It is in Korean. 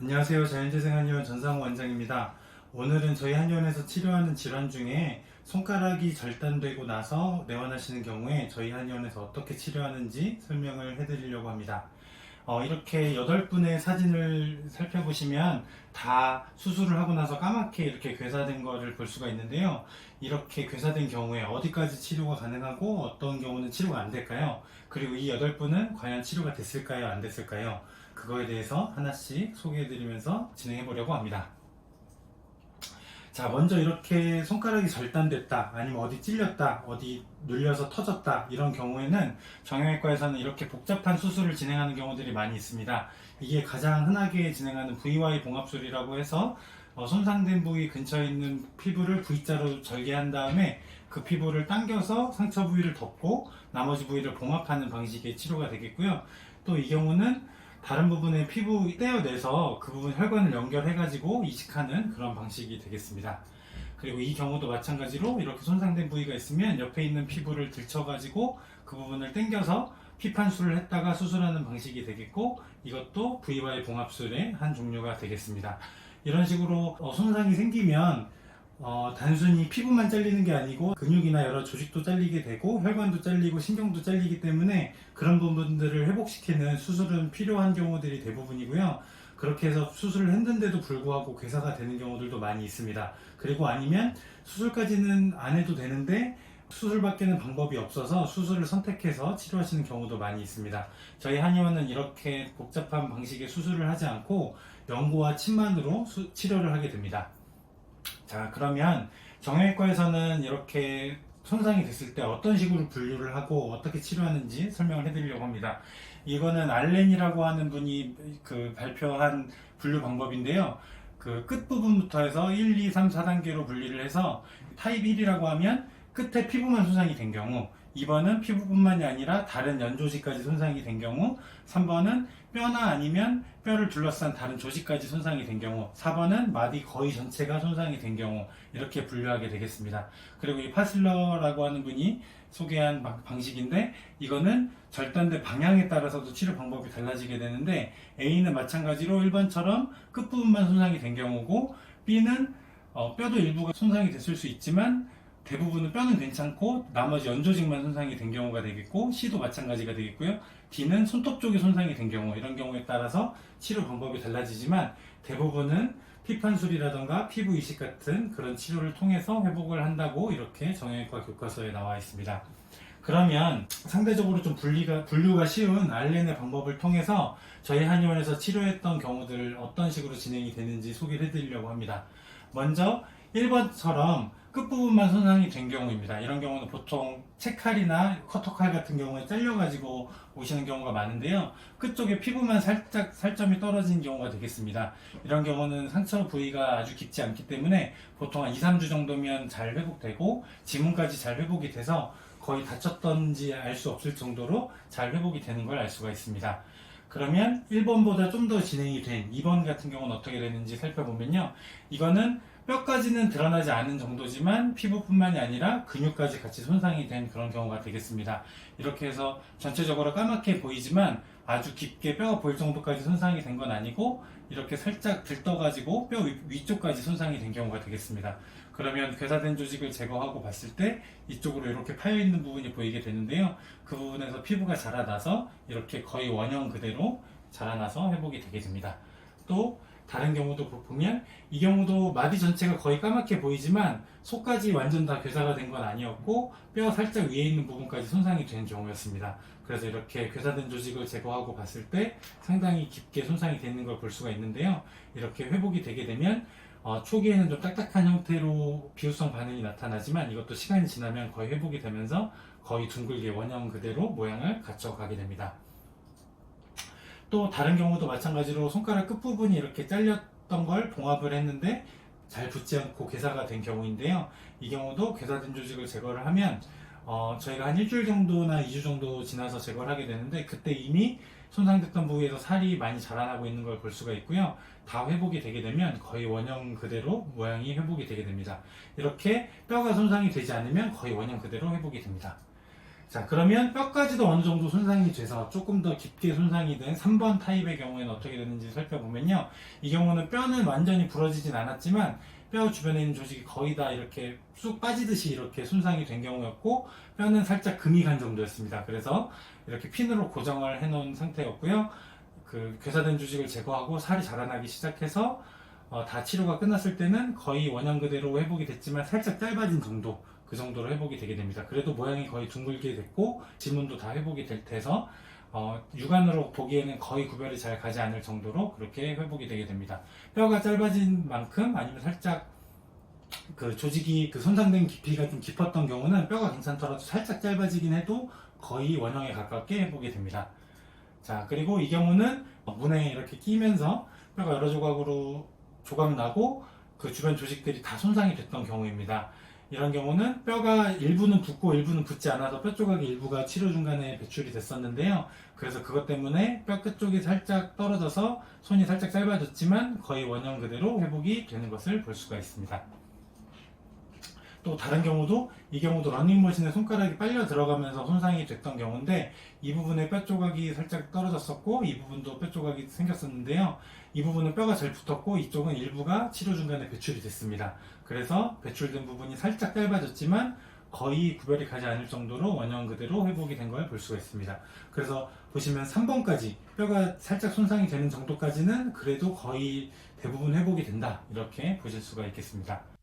안녕하세요. 자연재생한의원 전상우 원장입니다. 오늘은 저희 한의원에서 치료하는 질환 중에 손가락이 절단되고 나서 내원하시는 경우에 저희 한의원에서 어떻게 치료하는지 설명을 해드리려고 합니다. 이렇게 8분의 사진을 살펴보시면 다 수술을 하고 나서 까맣게 이렇게 괴사된 거를 볼 수가 있는데요. 이렇게 괴사된 경우에 어디까지 치료가 가능하고 어떤 경우는 치료가 안 될까요? 그리고 이 8분은 과연 치료가 됐을까요? 안 됐을까요? 그거에 대해서 하나씩 소개해드리면서 진행해 보려고 합니다. 자, 먼저 이렇게 손가락이 절단됐다, 아니면 어디 찔렸다, 어디 눌려서 터졌다, 이런 경우에는 정형외과에서는 이렇게 복잡한 수술을 진행하는 경우들이 많이 있습니다. 이게 가장 흔하게 진행하는 VY 봉합술이라고 해서 손상된 부위 근처에 있는 피부를 V자로 절개한 다음에 그 피부를 당겨서 상처 부위를 덮고 나머지 부위를 봉합하는 방식의 치료가 되겠고요. 또 이 경우는 다른 부분의 피부 떼어내서 그 부분 혈관을 연결해가지고 이식하는 그런 방식이 되겠습니다. 그리고 이 경우도 마찬가지로 이렇게 손상된 부위가 있으면 옆에 있는 피부를 들쳐가지고 그 부분을 당겨서 피판술을 했다가 수술하는 방식이 되겠고, 이것도 VY 봉합술의 한 종류가 되겠습니다. 이런 식으로 손상이 생기면 단순히 피부만 잘리는 게 아니고 근육이나 여러 조직도 잘리게 되고 혈관도 잘리고 신경도 잘리기 때문에 그런 부분들을 회복시키는 수술은 필요한 경우들이 대부분이고요. 그렇게 해서 수술을 했는데도 불구하고 괴사가 되는 경우들도 많이 있습니다. 그리고 아니면 수술까지는 안 해도 되는데 수술밖에는 방법이 없어서 수술을 선택해서 치료하시는 경우도 많이 있습니다. 저희 한의원은 이렇게 복잡한 방식의 수술을 하지 않고 연고와 침만으로 치료를 하게 됩니다. 자, 그러면 정형외과에서는 이렇게 손상이 됐을 때 어떤 식으로 분류를 하고 어떻게 치료하는지 설명을 해드리려고 합니다. 이거는 알렌이라고 하는 분이 발표한 분류 방법인데요. 그 끝부분부터 해서 1, 2, 3, 4단계로 분리를 해서 타입 1이라고 하면 끝에 피부만 손상이 된 경우, 2번은 피부뿐만이 아니라 다른 연조직까지 손상이 된 경우, 3번은 뼈나 아니면 뼈를 둘러싼 다른 조직까지 손상이 된 경우, 4번은 마디 거의 전체가 손상이 된 경우, 이렇게 분류하게 되겠습니다. 그리고 이 파슬러라고 하는 분이 소개한 방식인데, 이거는 절단된 방향에 따라서도 치료 방법이 달라지게 되는데, A는 마찬가지로 1번처럼 끝부분만 손상이 된 경우고, B는 뼈도 일부가 손상이 됐을 수 있지만 대부분은 뼈는 괜찮고 나머지 연조직만 손상이 된 경우가 되겠고, C도 마찬가지가 되겠고요. D는 손톱 쪽이 손상이 된 경우, 이런 경우에 따라서 치료 방법이 달라지지만 대부분은 피판술이라던가 피부 이식 같은 그런 치료를 통해서 회복을 한다고 이렇게 정형외과 교과서에 나와 있습니다. 그러면 상대적으로 좀 분류가 쉬운 알렌의 방법을 통해서 저희 한의원에서 치료했던 경우들 어떤 식으로 진행이 되는지 소개를 해드리려고 합니다. 먼저 1번처럼 끝부분만 손상이 된 경우입니다. 이런 경우는 보통 채칼이나 커터칼 같은 경우에 잘려가지고 오시는 경우가 많은데요. 끝쪽에 피부만 살짝 살점이 떨어진 경우가 되겠습니다. 이런 경우는 상처 부위가 아주 깊지 않기 때문에 보통 한 2, 3주 정도면 잘 회복되고 지문까지 잘 회복이 돼서 거의 다쳤던지 알 수 없을 정도로 잘 회복이 되는 걸 알 수가 있습니다. 그러면 1번보다 좀 더 진행이 된 2번 같은 경우는 어떻게 되는지 살펴보면요. 이거는 뼈까지는 드러나지 않은 정도지만 피부뿐만이 아니라 근육까지 같이 손상이 된 그런 경우가 되겠습니다. 이렇게 해서 전체적으로 까맣게 보이지만 아주 깊게 뼈가 보일 정도까지 손상이 된 건 아니고 이렇게 살짝 들떠가지고 뼈 위쪽까지 손상이 된 경우가 되겠습니다. 그러면 괴사된 조직을 제거하고 봤을 때 이쪽으로 이렇게 파여있는 부분이 보이게 되는데요. 그 부분에서 피부가 자라나서 이렇게 거의 원형 그대로 자라나서 회복이 되게 됩니다. 또 다른 경우도 보면 이 경우도 마디 전체가 거의 까맣게 보이지만 속까지 완전 다 괴사가 된 건 아니었고 뼈 살짝 위에 있는 부분까지 손상이 된 경우였습니다. 그래서 이렇게 괴사된 조직을 제거하고 봤을 때 상당히 깊게 손상이 되는 걸 볼 수가 있는데요. 이렇게 회복이 되게 되면 초기에는 좀 딱딱한 형태로 비후성 반응이 나타나지만 이것도 시간이 지나면 거의 회복이 되면서 거의 둥글게 원형 그대로 모양을 갖춰가게 됩니다. 또 다른 경우도 마찬가지로 손가락 끝부분이 이렇게 잘렸던 걸 봉합을 했는데 잘 붙지 않고 괴사가 된 경우인데요. 이 경우도 괴사된 조직을 제거를 하면 저희가 한 일주일 정도나 2주 정도 지나서 제거를 하게 되는데 그때 이미 손상됐던 부위에서 살이 많이 자라나고 있는 걸 볼 수가 있고요. 다 회복이 되게 되면 거의 원형 그대로 모양이 회복이 되게 됩니다. 이렇게 뼈가 손상이 되지 않으면 거의 원형 그대로 회복이 됩니다. 자, 그러면 뼈까지도 어느 정도 손상이 돼서 조금 더 깊게 손상이 된 3번 타입의 경우에는 어떻게 되는지 살펴보면요. 이 경우는 뼈는 완전히 부러지진 않았지만 뼈 주변에 있는 조직이 거의 다 이렇게 쑥 빠지듯이 이렇게 손상이 된 경우였고, 뼈는 살짝 금이 간 정도였습니다. 그래서 이렇게 핀으로 고정을 해 놓은 상태였고요. 그 괴사된 조직을 제거하고 살이 자라나기 시작해서 다 치료가 끝났을 때는 거의 원형 그대로 회복이 됐지만 살짝 짧아진 정도, 그 정도로 회복이 되게 됩니다. 그래도 모양이 거의 둥글게 됐고 지문도 다 회복이 돼서 육안으로 보기에는 거의 구별이 잘 가지 않을 정도로 그렇게 회복이 되게 됩니다. 뼈가 짧아진 만큼 아니면 살짝 그 조직이 그 손상된 깊이가 좀 깊었던 경우는 뼈가 괜찮더라도 살짝 짧아지긴 해도 거의 원형에 가깝게 회복이 됩니다. 자, 그리고 이 경우는 문에 이렇게 끼면서 뼈가 여러 조각으로 조각 나고 그 주변 조직들이 다 손상이 됐던 경우입니다. 이런 경우는 뼈가 일부는 붓고 일부는 붓지 않아서 뼈 조각이 일부가 치료 중간에 배출이 됐었는데요. 그래서 그것 때문에 뼈 끝쪽이 살짝 떨어져서 손이 살짝 짧아졌지만 거의 원형 그대로 회복이 되는 것을 볼 수가 있습니다. 또 다른 경우도, 이 경우도 러닝머신에 손가락이 빨려 들어가면서 손상이 됐던 경우인데, 이 부분에 뼈 조각이 살짝 떨어졌었고 이 부분도 뼈 조각이 생겼었는데요. 이 부분은 뼈가 잘 붙었고 이쪽은 일부가 치료 중간에 배출이 됐습니다. 그래서 배출된 부분이 살짝 짧아졌지만 거의 구별이 가지 않을 정도로 원형 그대로 회복이 된 걸 볼 수가 있습니다. 그래서 보시면 3번까지 뼈가 살짝 손상이 되는 정도까지는 그래도 거의 대부분 회복이 된다, 이렇게 보실 수가 있겠습니다.